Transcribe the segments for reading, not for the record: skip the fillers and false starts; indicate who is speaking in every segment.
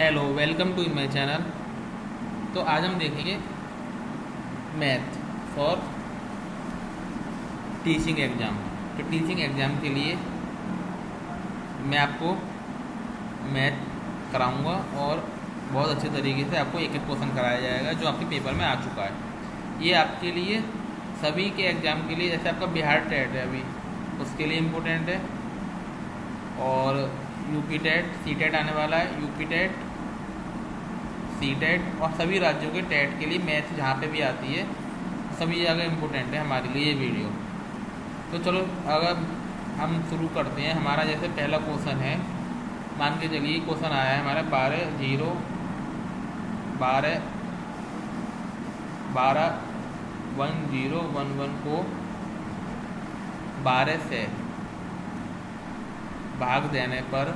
Speaker 1: Hello, welcome to my channel. तो आज हम देखेंगे मैथ फॉर टीचिंग एग्ज़ाम। तो टीचिंग एग्ज़ाम के लिए मैं आपको मैथ कराऊंगा और बहुत अच्छे तरीके से आपको एक एक क्वेश्चन कराया जाएगा जो आपके पेपर में आ चुका है। ये आपके लिए सभी के एग्ज़ाम के लिए, जैसे आपका बिहार टेट है अभी, उसके लिए इम्पोर्टेंट है। और यूपी टेट, सी टेट आने वाला है, यूपी टेट, सी टेट और सभी राज्यों के टेट के लिए मैथ जहाँ पे भी आती है सभी जगह इम्पोर्टेंट है हमारे लिए ये वीडियो। तो चलो अगर हम शुरू करते हैं। हमारा जैसे पहला क्वेश्चन है, मान के चलिए क्वेश्चन आया है हमारा 12 को 12 से भाग देने पर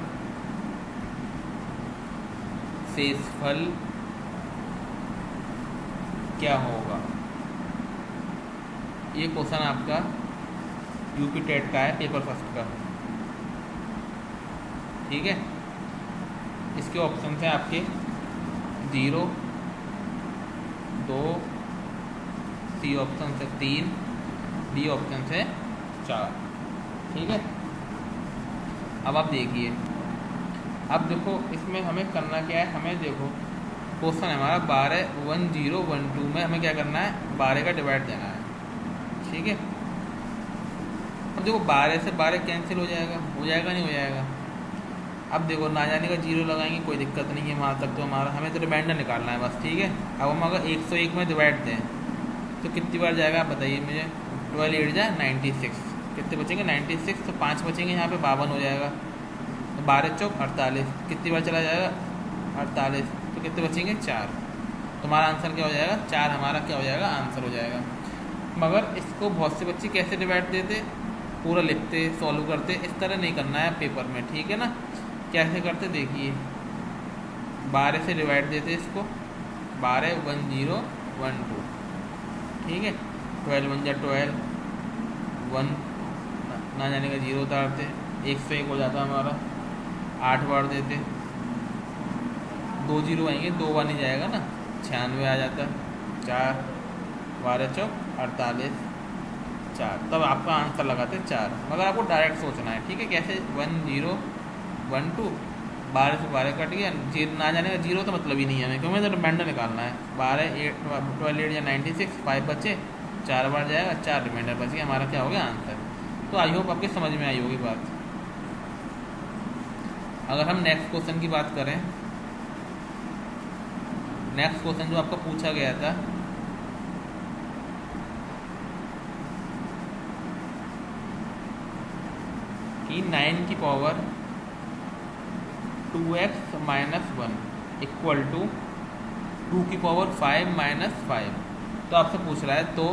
Speaker 1: शेषफल क्या होगा। ये क्वेश्चन आपका यूपी टेट का है, पेपर फर्स्ट का। ठीक है, इसके ऑप्शन हैं आपके 0, 2, सी ऑप्शन से 3, डी ऑप्शन से 4। ठीक है, अब आप देखिए। अब देखो इसमें हमें करना क्या है। हमें देखो क्वेश्चन है हमारा 12 में हमें क्या करना है, 12 का डिवाइड देना है। ठीक है, अब देखो 12 से 12 कैंसिल हो जाएगा नहीं हो जाएगा। अब देखो ना जाने का 0 लगाएंगे, कोई दिक्कत नहीं है वहाँ तक। तो हमारा हमें तो रिमाइंडर निकालना है बस। ठीक है, अब हम अगर 101 में डिवाइड दें तो कितनी बार जाएगा आप बताइए मुझे। 12 8 जाए 96, कितने बचेंगे 96। तो 5 बचेंगे यहाँ पे, 52 हो जाएगा। तो 12 चौक 48, कितनी बार चला जाएगा 48। तो कितने बचेंगे 4। तो हमारा आंसर क्या हो जाएगा 4, हमारा क्या हो जाएगा आंसर हो जाएगा। मगर इसको बहुत से बच्चे कैसे डिवाइड देते, पूरा लिखते सॉल्व करते, इस तरह नहीं करना है पेपर में। ठीक है ना, कैसे करते देखिए। 12 से डिवाइड देते इसको, 12 1 0 1 2। ठीक है, 12 1 जा 12, 1 ना जाने का 0 उतारते, 101 हो जाता हमारा। 8 बार देते, 2 0 आएंगे, 2 बार नहीं जाएगा ना, 96 आ जाता। 4 12 चौक 48, 4। तब आपका आंसर लगाते 4। मगर आपको डायरेक्ट सोचना है। ठीक है, कैसे 1 0 1 2, 12 से 12 कट गया, ना जाने का 0 तो मतलब ही नहीं है हमें, क्योंकि तो रिमाइंडर निकालना है। 12 8 12 8 या 96, 5 बचे, 4 बार जाएगा, 4 रिमाइंडर बच गया, हमारा क्या हो गया आंसर। तो आई होप आपके समझ में आई होगी बात। अगर हम नेक्स्ट क्वेश्चन की बात करें, नेक्स्ट क्वेश्चन जो आपका पूछा गया था कि 9 की power 2x minus 1 equal to 2 की पावर 5 माइनस 5। तो आपसे पूछ रहा है तो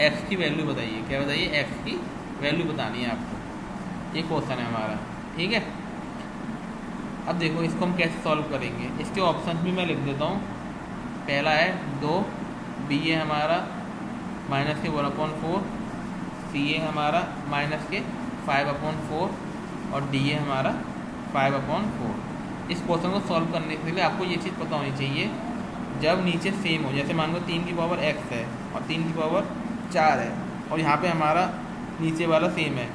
Speaker 1: x की वैल्यू बताइए। क्या बताइए, x की वैल्यू बतानी है आपको। ये क्वेश्चन है हमारा। ठीक है, अब देखो इसको हम कैसे सॉल्व करेंगे। इसके ऑप्शन भी मैं लिख देता हूँ। पहला है 2, बी है हमारा माइनस के 1/4, सी है हमारा माइनस के 5/4 और डी है हमारा 5/4। इस क्वेश्चन को सॉल्व करने के लिए आपको ये चीज़ पता होनी चाहिए, जब नीचे सेम हो, जैसे मान लो 3 की पावर x है और 3 की पावर 4 है और यहाँ पे हमारा नीचे वाला सेम है,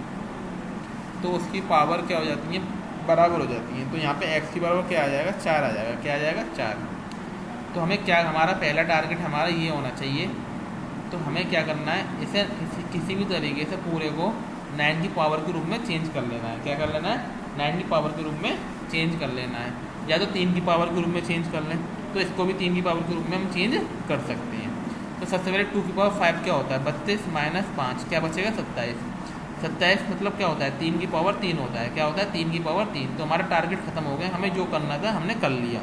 Speaker 1: तो उसकी पावर क्या हो जाती है, बराबर हो जाती है। तो यहाँ पे x की बराबर क्या आ जाएगा 4 आ जाएगा। क्या आ जाएगा 4। तो हमें क्या, हमारा पहला टारगेट हमारा ये होना चाहिए। तो हमें क्या करना है, इसे किसी भी तरीके से पूरे को 9 की पावर के रूप में चेंज कर लेना है। क्या कर लेना है, 9 की पावर के रूप में चेंज कर लेना है। या तो 3 की पावर के रूप में चेंज कर लें, तो इसको भी 3 की पावर के रूप में हम चेंज कर सकते हैं। तो सबसे पहले 2 की पावर 5 क्या होता है, 32 माइनस 5 क्या बचेगा 27। 27 मतलब क्या होता है, 3 की पावर 3 होता है। क्या होता है 3 की पावर 3। तो हमारा टारगेट खत्म हो गया, हमें जो करना था हमने कर लिया।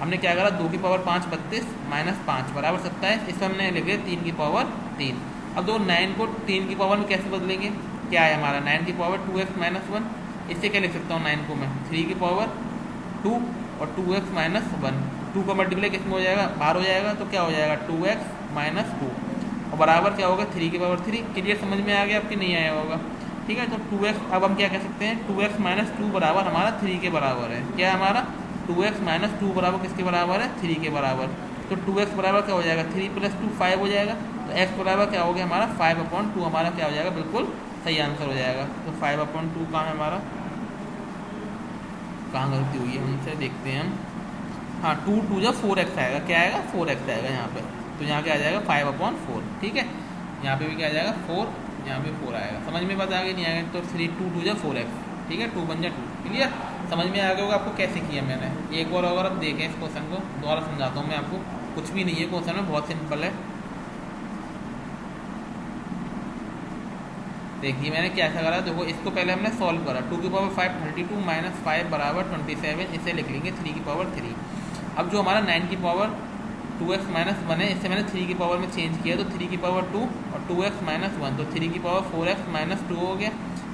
Speaker 1: हमने क्या करा, 2 की पावर 5 32 माइनस 5 बराबर 27। इसमें हमने लिख लिया 3 की पावर 3। अब दो 9 को 3 की पावर में कैसे बदलेंगे, क्या है हमारा 9 की पावर 2x माइनस 1। इससे क्या लिख सकता हूँ, 9 को मैं 3 की पावर 2 और 2x माइनस 1। 2 का मल्टीप्लाई किसमें हो जाएगा, बाहर हो जाएगा। तो क्या हो जाएगा 2x माइनस 2 और बराबर क्या होगा 3 की पावर 3। क्लियर, समझ में आ गया आपके, नहीं आया होगा। ठीक है, तो 2x अब हम क्या कह सकते हैं, 2x माइनस 2 बराबर हमारा 3 के बराबर है। क्या हमारा 2x माइनस 2 बराबर किसके बराबर है, 3 के बराबर। तो 2x बराबर क्या हो जाएगा, 3 + 2 5 हो जाएगा। तो x बराबर क्या हो गया हमारा 5/2, हमारा क्या हो जाएगा, बिल्कुल सही आंसर हो जाएगा। तो 5/2 कहाँ है हमारा, कहाँ गलती हुई है हमसे, देखते हैं हम। हाँ 2 जब 4x आएगा, क्या आएगा 4x आएगा यहाँ पे। तो यहाँ क्या आ जाएगा 5/4, ठीक है। यहाँ पे भी क्या आ जाएगा 4, यहाँ पे 4 आएगा। समझ में बात आ गई, नहीं आएगा तो 2 जब 4x, ठीक है, 2 बन जाए 2। क्लियर, समझ में आ गया होगा आपको कैसे किया मैंने। एक बार अगर आप देखें इस क्वेश्चन को, दोबारा समझाता हूँ मैं आपको। कुछ भी नहीं है क्वेश्चन में, बहुत सिंपल है। देखिए मैंने कैसा करा, देखो इसको पहले हमने सॉल्व करा। 2⁵ 32 माइनस 5 बराबर 27, इसे लिख लेंगे 3⁵3। अब जो हमारा 9⁵2x माइनस 1 है, इससे मैंने 3 की पावर में चेंज किया, तो 3⁵2 और 2x माइनस 1, तो 3⁵4x माइनस 2 हो गया,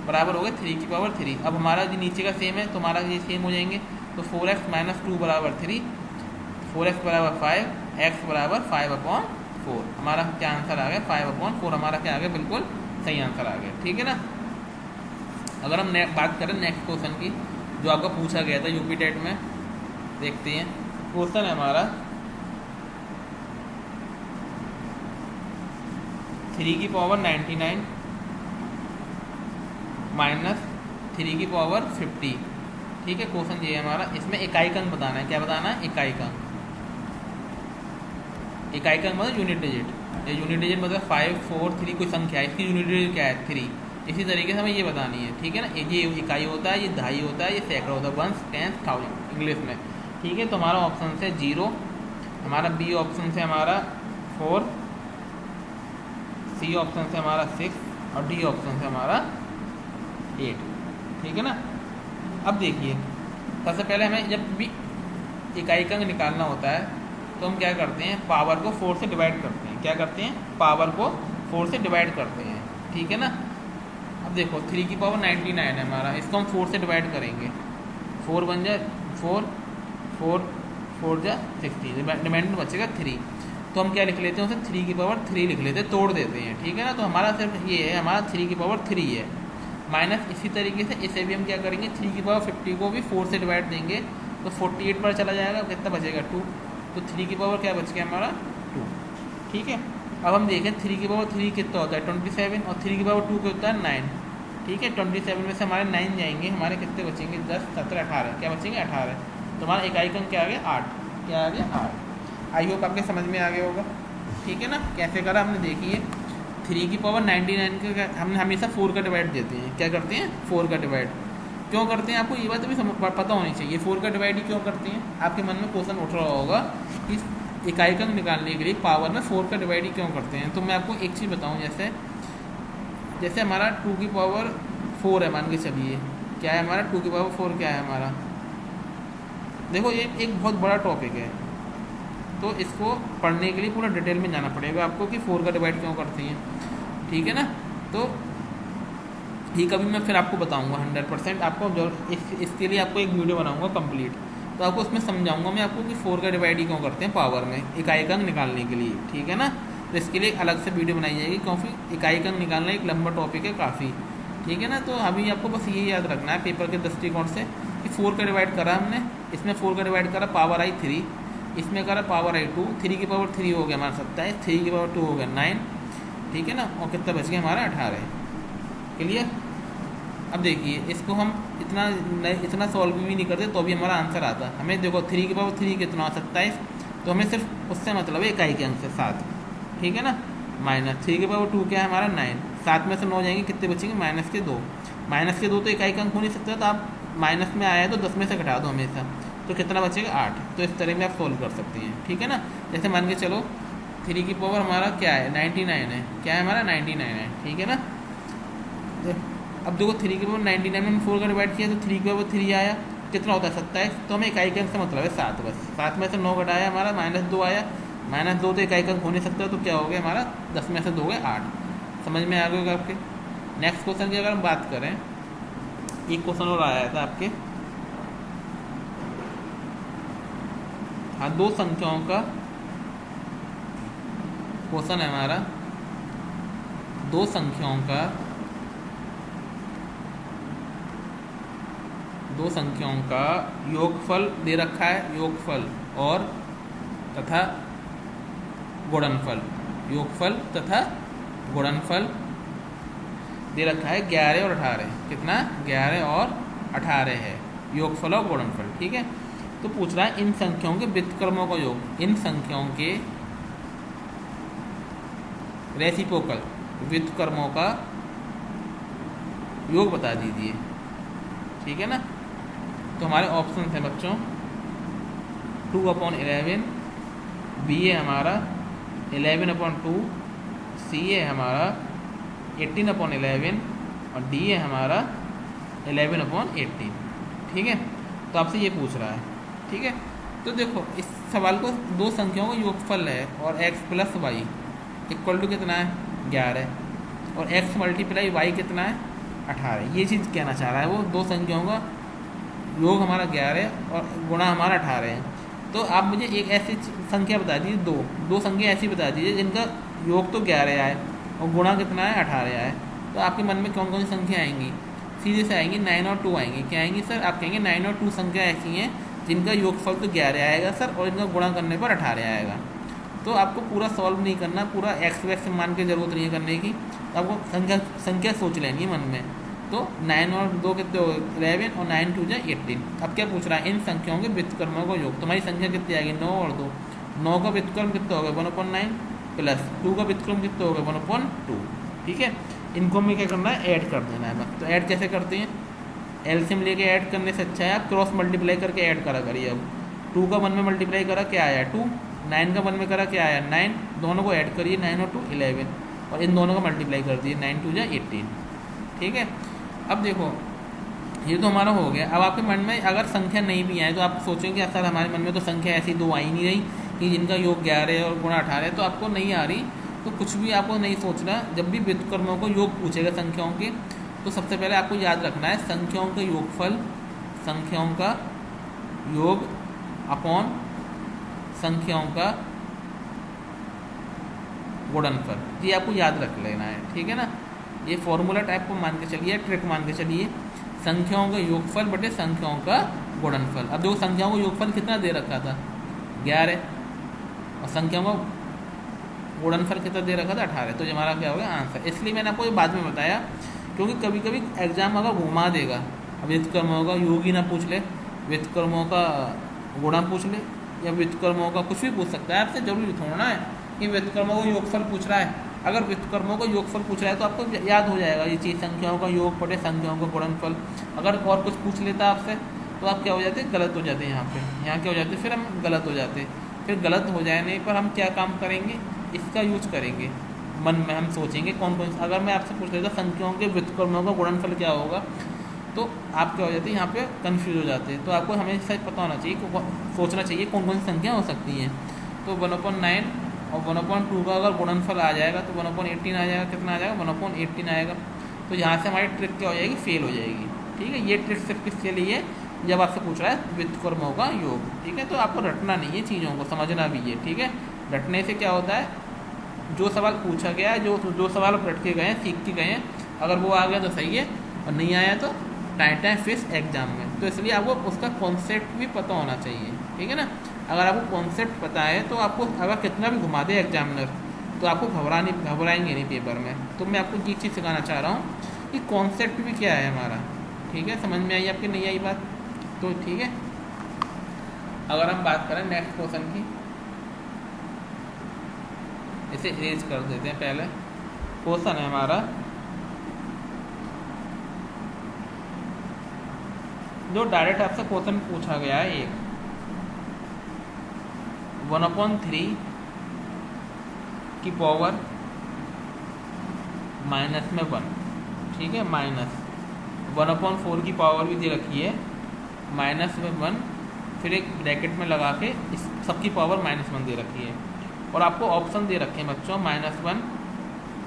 Speaker 1: बराबर हो गया 3⁵3। अब हमारा जो नीचे का सेम है, तो हमारा ये सेम हो जाएंगे। तो 4x माइनस 2 बराबर 3, 4x बराबर 5, x बराबर 5/4। हमारा क्या आंसर आ गया 5/4, हमारा क्या आ गया, बिल्कुल सही आंसर आ गया, ठीक है ना। अगर हम बात करें नेक्स्ट क्वेश्चन की, जो आपका पूछा गया था यूपी टेट में, देखते हैं। क्वेश्चन है हमारा 3⁵99 माइनस 3⁵50, ठीक है। क्वेश्चन ये है हमारा, इसमें इकाई अंक बताना है। क्या बताना है, इकाई अंक। इकाई अंक मतलब यूनिट डिजिट। यूनिट डिजिट मतलब 5, 4, 3 कोई संख्या है, इसकी यूनिट डिजिट क्या है 3। इसी तरीके से हमें ये बतानी है, ठीक है ना। ये इकाई होता है, ये दहाई होता है, ये सैकड़ा होता है, 1, 10, 1000 इंग्लिश में, ठीक है। तो हमारा ऑप्शन से 0, हमारा बी ऑप्शन से हमारा 4, सी ऑप्शन से हमारा 6 और डी ऑप्शन से हमारा 8, ठीक है ना। अब देखिए सबसे पहले हमें जब भी इकाई अंक निकालना होता है, तो हम क्या करते हैं, पावर को 4 से डिवाइड करते हैं। क्या करते हैं, पावर को 4 से डिवाइड करते हैं, ठीक है ना। अब देखो 3⁵99 है हमारा, इसको हम 4 से डिवाइड करेंगे। 4 बन जाए 4, 4, 4 जा 16, रिमाइंडर बचेगा 3। तो हम क्या लिख लेते हैं, उसे 3⁵3 लिख लेते हैं, तोड़ देते हैं, ठीक है ना। तो हमारा सिर्फ ये है, हमारा 3⁵3 है। माइनस इसी तरीके से इसे भी हम क्या करेंगे, 3⁵50 को भी 4 से डिवाइड देंगे, तो 48 पर चला जाएगा, कितना बचेगा 2। तो 3 की पावर क्या बच गया हमारा 2, ठीक है। अब हम देखें 3⁵3 कितना होता है 27, और 3⁵2 क्या होता है 9, ठीक है। 27 में से हमारे 9 जाएंगे, हमारे कितने बचेंगे 10, 17, 18, क्या बचेंगे 18। तो हमारा इकाई अंक क्या आ गया 8, क्या आ गया 8। आई होप आपके समझ में आ गया होगा, ठीक है ना। कैसे करा हमने, देखिए 3⁵99 का हमने हमेशा 4 का डिवाइड देते हैं। क्या करते हैं 4 का डिवाइड क्यों करते हैं, आपको ये बात भी पता होनी चाहिए। 4 का डिवाइड ही क्यों करते हैं, आपके मन में क्वेश्चन उठ रहा होगा कि इकाई अंक निकालने के लिए पावर में 4 का डिवाइड ही क्यों करते हैं। तो मैं आपको एक चीज़ बताऊं, जैसे हमारा 2⁴ है, मान के चलिए क्या है हमारा 2⁴ क्या है हमारा। देखो ये एक बहुत बड़ा टॉपिक है, तो इसको पढ़ने के लिए पूरा डिटेल में जाना पड़ेगा आपको कि 4 का डिवाइड क्यों करते हैं, ठीक है ना। तो ये कभी मैं फिर आपको बताऊंगा 100% आपको, जो इसके लिए आपको एक वीडियो बनाऊंगा कंप्लीट, तो आपको उसमें समझाऊंगा मैं आपको कि 4 का डिवाइड ही क्यों करते हैं पावर में इकाई अंक निकालने के लिए, ठीक है ना। तो इसके लिए अलग से वीडियो बनाई जाएगी, क्योंकि इकाई अंक निकालना एक लंबा टॉपिक है काफ़ी, ठीक है ना। तो अभी आपको बस ये याद रखना है पेपर के दृष्टिकोण से कि 4 का डिवाइड करा हमने, इसमें 4 का डिवाइड करा, पावर आई 3, इसमें करा पावर आई 2, 3⁵3 हो गया हमारा 27, 3⁵2 हो गया 9, ठीक है ना। और कितना बच गया हमारा 18, क्लियर। अब देखिए इसको हम इतना सॉल्व भी नहीं करते तो भी हमारा आंसर आता। हमें देखो 3⁵3 कितना 27, तो हमें सिर्फ उससे मतलब है इकाई के अंक से 7, ठीक है ना। माइनस 3⁵2 क्या है हमारा 9, 7 में से 9 जाएंगे, कितने बचेंगे -2। -2 तो इकाई का अंक हो नहीं सकता, तो आप माइनस में आया है तो 10 में से घटा दो हमेशा, तो कितना बचेगा 8। तो इस तरह में आप सोल्व कर सकते हैं, ठीक है ना। जैसे मान के चलो 3 की पावर हमारा क्या है 99 है, क्या है हमारा 99 है, ठीक है ना। अब देखो 3⁵99 में 4 का डिवाइड किया तो 3⁵3 आया, कितना होता है 27। तो हमें इकाई के अंक से मतलब है 7, बस 7 में से 9 घटाया हमारा -2 आया, -2 तो इकाई का अंक हो नहीं सकता, तो क्या हो गया हमारा 10 में से 2 गए 8। समझ में आ गया होगा आपके। नेक्स्ट क्वेश्चन की अगर हम बात करें, एक क्वेश्चन और आया था आपके, हाँ 2 संख्याओं का क्वेश्चन है हमारा। 2 संख्याओं का दो संख्याओं का योगफल दे रखा है, योगफल और तथा गुणनफल, योगफल तथा गुणनफल दे रखा है 11 और 18। कितना? 11 और 18 है योगफल और गुणनफल। ठीक है, तो पूछ रहा है इन संख्याओं के व्युत्क्रमों का योग, इन संख्याओं के रेसिप्रोकल व्युत्क्रमों का योग बता दीजिए। ठीक है ना, तो हमारे ऑप्शन है बच्चों 2/11, बी है हमारा 11/2, सी है हमारा 18/11 और डी है हमारा 11/18। ठीक है, तो आपसे ये पूछ रहा है। ठीक है, तो देखो इस सवाल को दो संख्याओं का योगफल है और x + y इक्वल टू कितना है? 11 और x × y कितना है? 18। ये चीज़ कहना चाह रहा है वो, दो संख्याओं का योग हमारा 11 और गुणा हमारा 18 है। तो आप मुझे एक ऐसी संख्या बता दीजिए, दो संख्या ऐसी बता दीजिए जिनका योग तो 11 आए और गुणा कितना है? 18 आए। तो आपके मन में कौन कौन सी संख्या आएंगी? सीधे से आएंगी 9 और 2 आएंगी। क्या आएंगी सर? आप कहेंगे 9 और 2 संख्या ऐसी हैं जिनका योगफल तो 11 आएगा सर और इनका गुणा करने पर 18 आएगा। तो आपको पूरा सॉल्व नहीं करना, पूरा एक्स वैक्स मान की जरूरत नहीं है करने की, तो आपको संख्या सोच लेनी है मन में। तो 9 और 2 कितने हो गए? 11 और 9 2 18। अब क्या पूछ रहा है? इन संख्याओं के व्युत्क्रमों का योग। तुम्हारी संख्या कितनी आएगी? 9 और 2। 9 का व्युत्क्रम कितना होगा? 1/9 प्लस 2 का व्युत्क्रम कितना होगा? 1/2। ठीक है, इनको हमें क्या करना है? ऐड कर देना है बस। तो ऐड कैसे करते हैं? एलसीएम लेके ऐड करने से अच्छा है आप क्रॉस मल्टीप्लाई करके ऐड करा करिए। अब 2 का 1 में मल्टीप्लाई करा, क्या आया? 2। 9 का 1 में करा, क्या आया? 9। दोनों को ऐड करिए, 9 और 2 11 और इन दोनों का मल्टीप्लाई कर दिए, 9 2 18। ठीक है, अब देखो ये तो हमारा हो गया। अब आपके मन में अगर संख्या नहीं भी आए तो आप सोचेंगे सर हमारे मन में तो संख्या ऐसी दो आ ही नहीं रही कि जिनका योग 11 और गुणा 18, तो आपको नहीं आ रही। तो कुछ भी आपको नहीं सोचना, जब भी व्युत्क्रमों को योग पूछेगा संख्याओं के, तो सबसे पहले आपको याद रखना है संख्याओं का योगफल, संख्याओं का योग अपॉन संख्याओं का गुणनफल, ये आपको याद रख लेना है। ठीक है ना, ये फॉर्मूला टाइप को मान के चलिए, ट्रिक मान के चलिए, संख्याओं का योगफल बटे संख्याओं का गुणनफल। अब देखो संख्याओं का योगफल कितना दे रखा था? 11 और संख्याओं का गुणनफल कितना दे रखा था? 18। तो हमारा क्या होगा? आंसर। इसलिए मैंने आपको बाद में बताया, क्योंकि कभी कभी एग्जाम अगर घुमा देगा, अब व्युत्क्रमों का योग ही ना पूछ ले, व्युत्क्रमों का गुणा पूछ ले, या व्युत्क्रमों का कुछ भी पूछ सकता है आपसे। जरूरी थोड़ा है कि व्युत्क्रमों का योगफल पूछ रहा है। अगर व्युत्क्रमों का योगफल पूछ रहा है तो आपको याद हो जाएगा ये चीज़, संख्याओं का योग बटे संख्याओं का गुणनफल। अगर और कुछ पूछ लेता आपसे तो आप क्या हो जाते? गलत हो जाते। यहाँ क्या हो जाते? फिर हम गलत हो जाते। फिर गलत हो जाने पर हम क्या काम करेंगे? इसका यूज करेंगे, मन में हम सोचेंगे कौन कौन। अगर मैं आपसे पूछ लेता संख्याओं के व्युत्क्रमों का गुणनफल क्या होगा, तो आप क्या हो जाते हैं? यहाँ पे कंफ्यूज हो जाते हैं। तो आपको हमेशा पता होना चाहिए, सोचना चाहिए कौन कौन सी संख्या हो सकती हैं। तो 1/9 और 1/2 का अगर गुणनफल आ जाएगा तो 1/18 आ जाएगा। कितना आ जाएगा? 1/18 आएगा। तो यहाँ से हमारी ट्रिक क्या हो जाएगी? फेल हो जाएगी। ठीक है, ये ट्रिक सिर्फ किसके लिए? जब आपसे पूछ रहा है व्युत्क्रमों का योग। ठीक है, तो आपको रटना नहीं है, चीज़ों को समझना भी है। ठीक है, रटने से क्या होता है? जो सवाल पूछा गया है, जो सवाल आप रट के गए हैं, सीख के गए हैं, अगर वो आ गया तो सही है और नहीं आया तो टाइम फिश एग्जाम में। तो इसलिए आपको उसका कॉन्सेप्ट भी पता होना चाहिए। ठीक है ना, अगर आपको कॉन्सेप्ट पता है तो आपको अगर कितना भी घुमा दे एग्जामिनर तो आपको घबराएंगे नहीं पेपर में। तो मैं आपको ये चीज़ सिखाना चाह रहा हूँ कि कॉन्सेप्ट भी क्या है हमारा। ठीक है, समझ में आई आपकी? नहीं आई बात? तो ठीक है, अगर हम बात करें नेक्स्ट क्वेश्चन की, इसे इरेज कर देते हैं। पहले क्वेश्चन है हमारा जो डायरेक्ट आपसे क्वेश्चन पूछा गया है, एक 1/3 की पावर माइनस में 1। ठीक है, माइनस 1/4 की पावर भी दे रखी है माइनस में 1, फिर एक ब्रैकेट में लगा के इस सबकी पावर -1 दे रखी है। और आपको ऑप्शन दे रखे हैं बच्चों -1,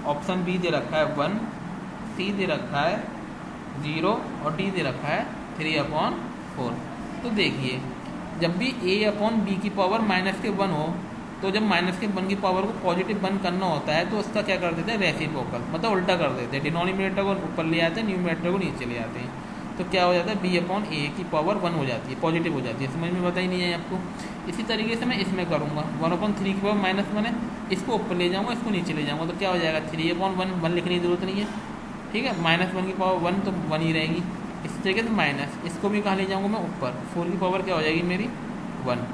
Speaker 1: ऑप्शन बी दे रखा है 1, सी दे रखा है 0 और डी दे रखा है 3/4। तो देखिए, जब भी a/b की पावर -1 हो, तो जब -1 की पावर को पॉजिटिव 1 करना होता है तो उसका क्या कर देते हैं? रेसिप्रोकल, मतलब उल्टा कर देते हैं। डिनोमिनेटर को ऊपर ले आते हैं, न्यूमरेटर को नीचे ले आते हैं। तो क्या हो जाता है b/a की पावर 1 हो जाती है, पॉजिटिव हो जाती है। समझ में पता ही नहीं है आपको। इसी तरीके से मैं इसमें करूँगा 1/3 की पावर -1 है, इसको ऊपर ले जाऊँगा, इसको नीचे ले जाऊँगा, तो क्या हो जाएगा 3/1, 1 लिखने की जरूरत नहीं है, ठीक है। -1 की पावर 1 तो 1 ही रहेगी। इस तरीके से माइनस, इसको भी कहाँ ले जाऊँगा मैं ऊपर, 4 की पावर क्या हो जाएगी मेरी 1,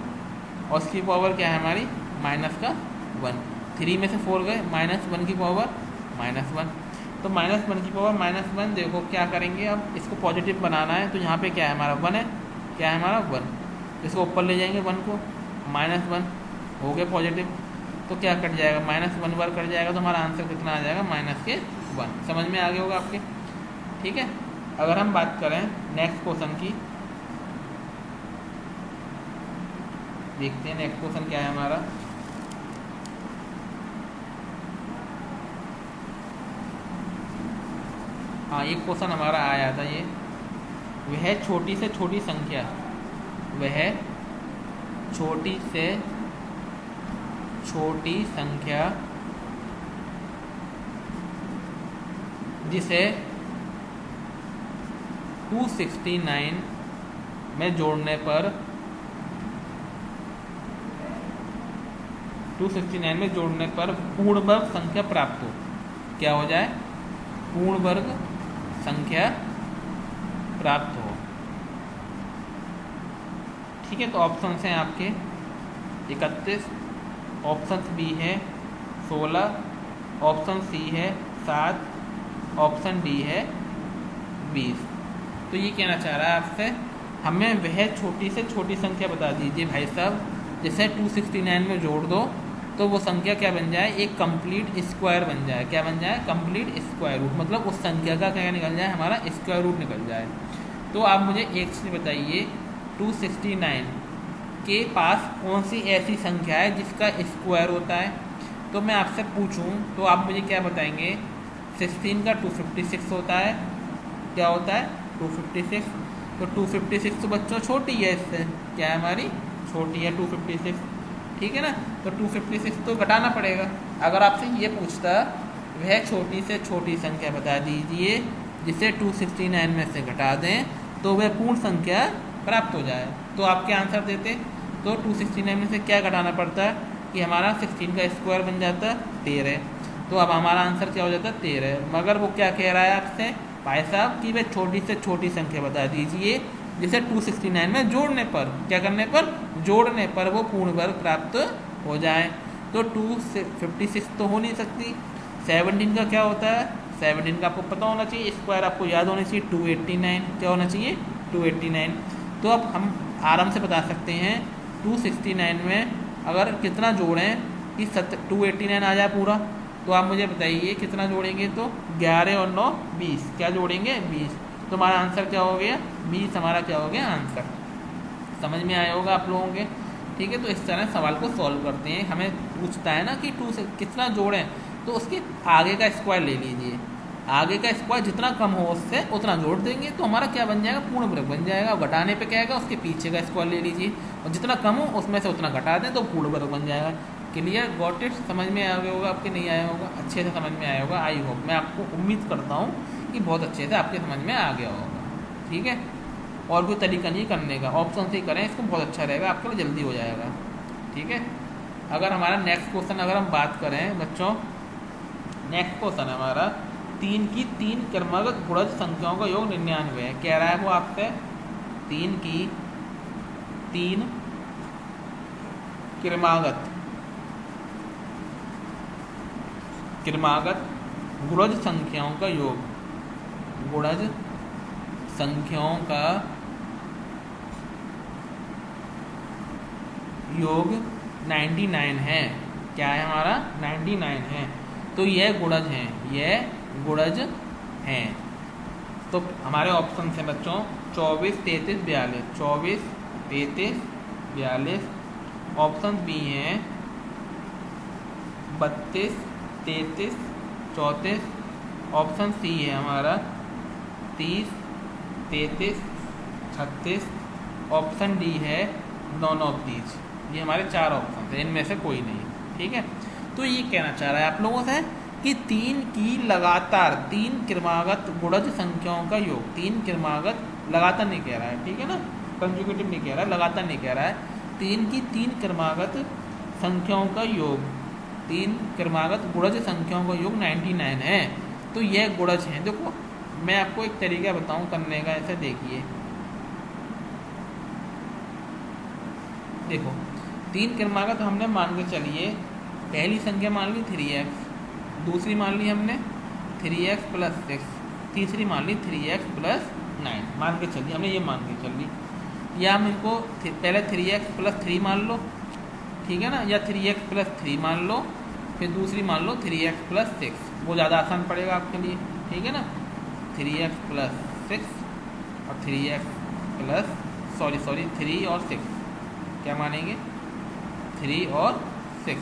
Speaker 1: और उसकी पावर क्या है हमारी -1। 3 में से 4 गए, -1 की पावर -1, तो -1 की पावर -1। देखो क्या करेंगे, अब इसको पॉजिटिव बनाना है, तो यहाँ पे क्या है हमारा 1 है, क्या है हमारा 1, इसको ऊपर ले जाएंगे 1 को, -1 हो गया पॉजिटिव, तो क्या कट जाएगा -1 बार कट जाएगा, तो हमारा आंसर कितना आ जाएगा -1। समझ में आ गया होगा आपके, ठीक है। अगर हम बात करें नेक्स्ट क्वेश्चन की, देखते हैं नेक्स्ट क्वेश्चन क्या है हमारा। हाँ, एक क्वेश्चन हमारा आया था ये, वह छोटी से छोटी संख्या, वह छोटी से छोटी संख्या जिसे 269 में जोड़ने पर 269 में जोड़ने पर पूर्ण वर्ग संख्या प्राप्त हो, क्या हो जाए, पूर्ण वर्ग संख्या प्राप्त हो, ठीक है। तो ऑप्शन हैं आपके 31, ऑप्शन बी है 16, ऑप्शन सी है 7, ऑप्शन डी है 20। तो ये कहना चाह रहा है आपसे, हमें वह छोटी से छोटी संख्या बता दीजिए भाई साहब, जैसे 269 में जोड़ दो तो वो संख्या क्या बन जाए, एक कंप्लीट स्क्वायर बन जाए। क्या बन जाए, कंप्लीट स्क्वायर रूट, मतलब उस संख्या का क्या निकल जाए, हमारा स्क्वायर रूट निकल जाए। तो आप मुझे एक चीज़ बताइए, 269 के पास कौन सी ऐसी संख्या है जिसका स्क्वायर होता है। तो मैं आपसे पूछूं तो आप मुझे क्या बताएंगे, 16 का 256 होता है, क्या होता है 256। तो 256 तो बच्चों छोटी है, इससे क्या है हमारी छोटी है 256, ठीक है ना। तो 256 तो घटाना पड़ेगा। अगर आपसे ये पूछता वह छोटी से छोटी संख्या बता दीजिए जिसे 269 में से घटा दें तो वह पूर्ण संख्या प्राप्त हो जाए, तो आप क्या आंसर देते। तो 269 में से क्या घटाना पड़ता है कि हमारा 16 का स्क्वायर बन जाता है 13, तो अब हमारा आंसर क्या हो जाता है 13। मगर वो क्या कह रहा है आपसे, भाई साहब कि वह छोटी से छोटी संख्या बता दीजिए जिसे 269 में जोड़ने पर, क्या करने पर, जोड़ने पर वो पूर्ण वर्ग प्राप्त हो जाए। तो 256 तो हो नहीं सकती। 17 का क्या होता है, 17 का आपको पता होना चाहिए, स्क्वायर आपको याद होना चाहिए 289, क्या होना चाहिए 289। तो अब हम आराम से बता सकते हैं 269 में अगर कितना जोड़ें कि 289 आ जाए पूरा, तो आप मुझे बताइए कितना जोड़ेंगे। तो 11 और 9 20, क्या जोड़ेंगे 20, तो हमारा आंसर क्या हो गया 20, हमारा क्या हो गया आंसर। समझ में आया होगा आप लोगों के, ठीक है। तो इस तरह सवाल को सॉल्व करते हैं। हमें पूछता है ना कि 2 से कितना जोड़ें, तो उसके आगे का स्क्वायर ले लीजिए, आगे का स्क्वायर जितना कम हो उससे उतना जोड़ देंगे तो हमारा क्या बन जाएगा, पूर्ण वर्ग बन जाएगा। और घटाने पे क्या आएगा, उसके पीछे का स्क्वायर ले लीजिए और जितना कम हो उसमें से उतना घटा दें तो पूर्ण वर्ग बन जाएगा। क्लियर, गॉट इट, समझ में आ गया होगा आपके, नहीं आया होगा, अच्छे से समझ में आया होगा। आई होप, मैं आपको उम्मीद करता हूँ कि बहुत अच्छे से आपके समझ में आ गया होगा, ठीक है। और कोई तरीका नहीं करने का, ऑप्शन से ही करें इसको, बहुत अच्छा रहेगा आपके लिए, जल्दी हो जाएगा, ठीक है। अगर हमारा नेक्स्ट क्वेश्चन अगर हम बात करें बच्चों, नेक्स्ट क्वेश्चन हमारा 3 की 3 क्रमागत गुणज संख्याओं का योग 99 है। कह रहा है वो आपसे 3 की 3 क्रमागत गुणज संख्याओं का योग, गुणज संख्याओं का योग 99 है। क्या है हमारा 99 है। तो यह गुणज हैं, यह गुणज हैं। तो हमारे ऑप्शन हैं बच्चों 24, 33, 42, 24, 33, 42। ऑप्शन बी हैं 32, 33, 34। ऑप्शन सी है हमारा 30, 33, 36। ऑप्शन डी है नॉन ऑफ दीज। ये हमारे 4 ऑप्शन हैं, इनमें से कोई नहीं, ठीक है। तो ये कहना चाह रहा है आप लोगों से कि 3 की लगातार 3 क्रमागत गुणज संख्याओं का योग, 3 क्रमागत लगातार नहीं कह रहा है, ठीक है ना, कंजुगेटिव नहीं कह रहा है, लगातार नहीं कह रहा है। 3 की 3 क्रमागत संख्याओं का योग, 3 क्रमागत गुणज संख्याओं का योग 99 है, तो यह गुणज है। देखो मैं आपको एक तरीका बताऊं करने का, ऐसे देखिए, देखो 3 क्रमागत हमने मान के चलिए, पहली संख्या मान ली 3x, दूसरी मान ली हमने 3x + 6, तीसरी मान ली 3x + 9, मान के चलिए, हमने ये मान के चलिए, या हम इनको पहले 3x + 3 मान लो, ठीक है ना, या 3x + 3 मान लो, फिर दूसरी मान लो 3x + 6, वो ज़्यादा आसान पड़ेगा आपके लिए, ठीक है ना। 3x + 6 और 3 और 6 क्या मानेंगे, 3 और 6,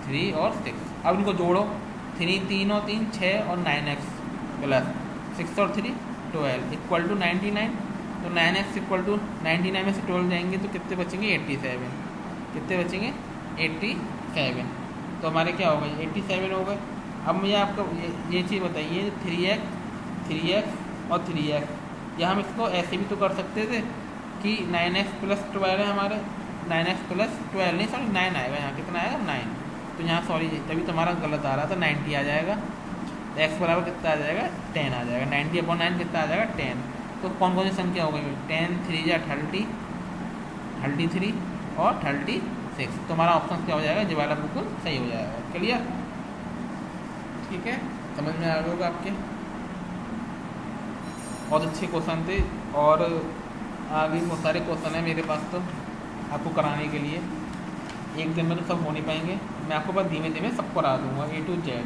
Speaker 1: 3 और 6। अब इनको जोड़ो, 3 और 3 6 और 9x + 6 और 3 12 = 99, तो 9x = 99 में से 12 जाएंगे तो कितने बचेंगे 87, कितने बचेंगे 87, तो हमारे क्या हो गए 87 हो गए। अब मुझे आपको ये चीज़ बताइए, 3x और 3x, या हम इसको ऐसे भी तो कर सकते थे कि 9x + 12 है हमारे, 9x + 12 नहीं, सॉरी 9 आएगा यहाँ, कितना आएगा 9, तो यहाँ सॉरी तभी तुम्हारा गलत आ रहा था, 90 आ जाएगा, तो x बराबर कितना आ जाएगा 10 आ जाएगा, 90/9 कितना आ जाएगा 10। तो कौन कौन सी संख्या हो गई, 10 3 या 30, 33 और 36, तो हमारा ऑप्शन क्या हो जाएगा, ये वाला बिल्कुल सही हो जाएगा। क्लियर, ठीक है, समझ में आ गया होगा आपके। बहुत अच्छे क्वेश्चन थे, और आगे बहुत सारे क्वेश्चन हैं मेरे पास तो आपको कराने के लिए, एक दिन में तो सब हो नहीं पाएंगे, मैं आपको बस धीमे धीमे सब करा दूंगा A to Z,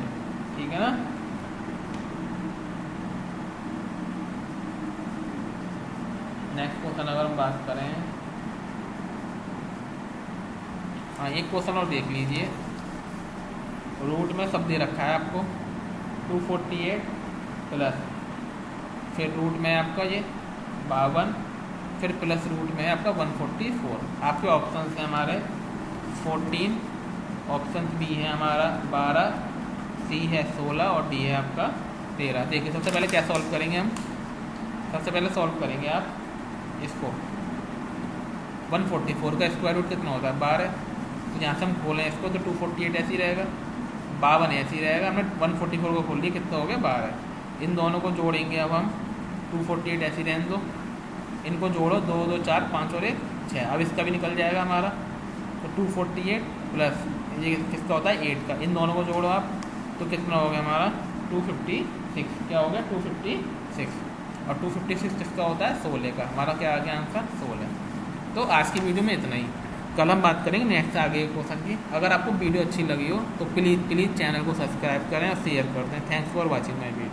Speaker 1: ठीक है ना। नेक्स्ट क्वेश्चन अगर हम बात करें, हाँ एक क्वेश्चन और देख लीजिए, रूट में सब दे रखा है आपको 248 प्लस, फिर रूट में आपका ये 52, फिर प्लस रूट में है आपका 144। आपके ऑप्शन हैं हमारे 14, ऑप्शन बी है हमारा 12, सी है 16 और डी है आपका 13। देखिए सबसे पहले क्या सॉल्व करेंगे हम, सबसे पहले सॉल्व करेंगे आप इसको, 144 का स्क्वायर रूट कितना होता है 12, तो यहाँ से हम खोलें इसको तो 248 ऐसे ही रहेगा, 52 ऐसे ही रहेगा, हमने 144 को खोल लिया, कितना हो गया 12। इन दोनों को जोड़ेंगे अब हम, 248 ऐसे ही रहने दो, इनको जोड़ो, 2 2 4 5 और 1 6, अब इसका भी निकल जाएगा हमारा, तो 248 प्लस ये किसका होता है 8 का, इन दोनों को जोड़ो आप, तो कितना हो गया हमारा 256, क्या हो गया 256, और 256 किसका होता है 16 का, हमारा क्या आ गया आंसर 16। तो आज की वीडियो में इतना ही, कल हम बात करेंगे नेक्स्ट आगे क्वेश्चन की। अगर आपको वीडियो अच्छी लगी हो तो प्लीज़ चैनल को सब्सक्राइब करें और शेयर कर दें। Thanks for watching my video.